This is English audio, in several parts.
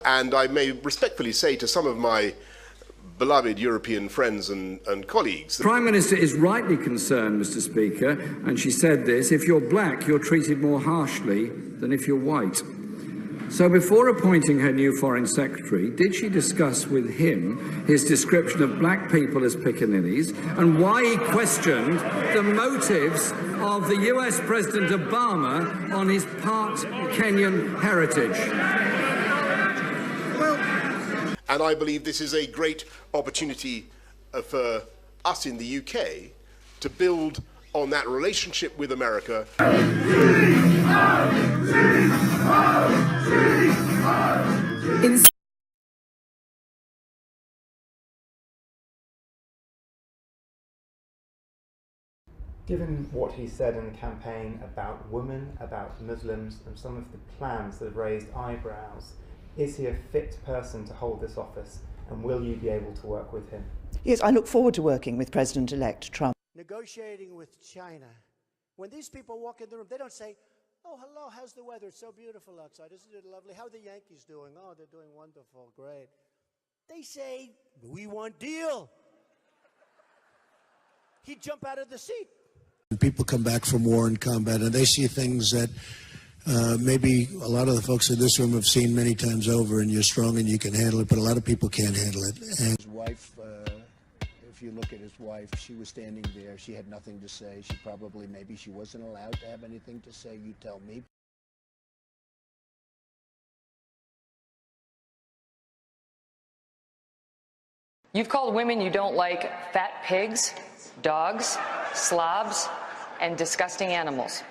And I may respectfully say to some of my beloved European friends and colleagues. The Prime Minister is rightly concerned, Mr. Speaker, and she said this, if you're black, you're treated more harshly than if you're white. So before appointing her new Foreign Secretary, did she discuss with him his description of black people as piccaninnies and why he questioned the motives of the US President Obama on his part Kenyan heritage? And I believe this is a great opportunity for us in the UK to build on that relationship with America. Given what he said in the campaign about women, about Muslims, and some of the plans that have raised eyebrows, is he a fit person to hold this office, and will you be able to work with him? Yes, I look forward to working with President-elect Trump. Negotiating with China. When these people walk in the room, they don't say, oh, hello, how's the weather? It's so beautiful outside. Isn't it lovely? How are the Yankees doing? Oh, they're doing wonderful, great. They say, we want deal. He'd jump out of the seat. People come back from war and combat, and they see things that maybe a lot of the folks in this room have seen many times over, and you're strong and you can handle it, but a lot of people can't handle it. And his wife, if you look at his wife, she was standing there. She had nothing to say. She probably, maybe she wasn't allowed to have anything to say. You tell me. You've called women you don't like fat pigs, dogs, slobs, and disgusting animals.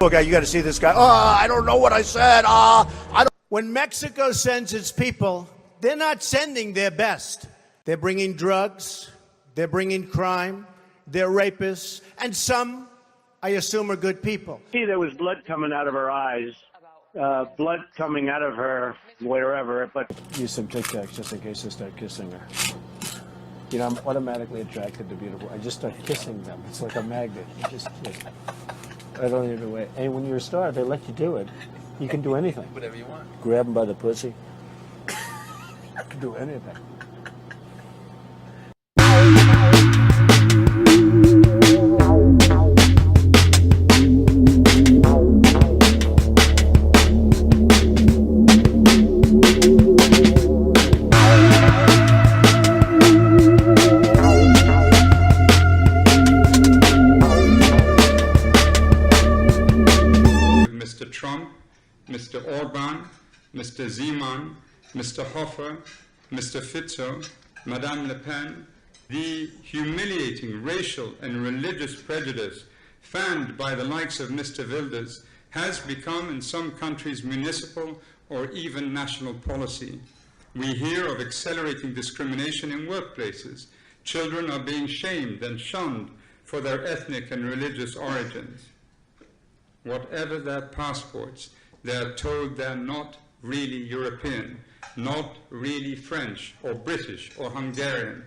Okay, you got to see this guy. Oh, I don't know what I said. I don't. When Mexico sends its people, they're not sending their best. They're bringing drugs. They're bringing crime. They're rapists. And some, I assume, are good people. See, there was blood coming out of her eyes. Blood coming out of her wherever, but... Use some Tic Tacs just in case I start kissing her. You know, I'm automatically attracted to beautiful. I just start kissing them. It's like a magnet. You just kiss. I don't even wait. And when you're a star, they let you do it. You can do anything. Whatever you want. Grab them by the pussy. You can do anything. Mr. Trump, Mr. Orban, Mr. Zeman, Mr. Hofer, Mr. Fizzo, Madame Le Pen, the humiliating racial and religious prejudice fanned by the likes of Mr. Wilders has become in some countries municipal or even national policy. We hear of accelerating discrimination in workplaces. Children are being shamed and shunned for their ethnic and religious origins. Whatever their passports, they are told they're not really European, not really French or British or Hungarian.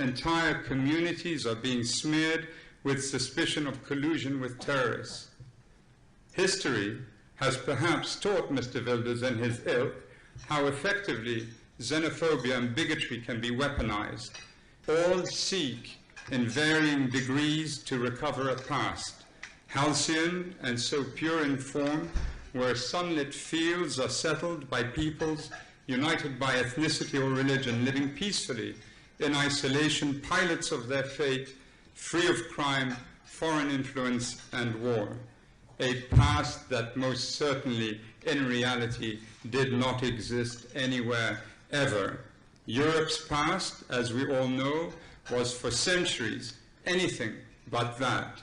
Entire communities are being smeared with suspicion of collusion with terrorists. History has perhaps taught Mr. Wilders and his ilk how effectively xenophobia and bigotry can be weaponized. All seek, in varying degrees, to recover a past, halcyon and so pure in form, where sunlit fields are settled by peoples united by ethnicity or religion, living peacefully in isolation, pilots of their fate, free of crime, foreign influence and war. A past that most certainly in reality did not exist anywhere ever. Europe's past, as we all know, was for centuries anything but that.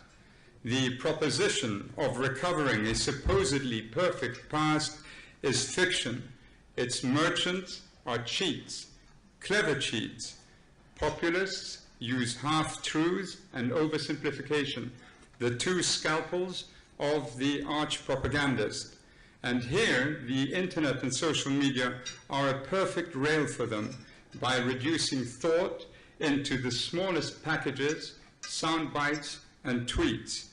The proposition of recovering a supposedly perfect past is fiction. Its merchants are cheats, clever cheats. Populists use half-truths and oversimplification, the two scalpels of the arch-propagandist. And here, the internet and social media are a perfect rail for them by reducing thought into the smallest packages, sound bites, and tweets.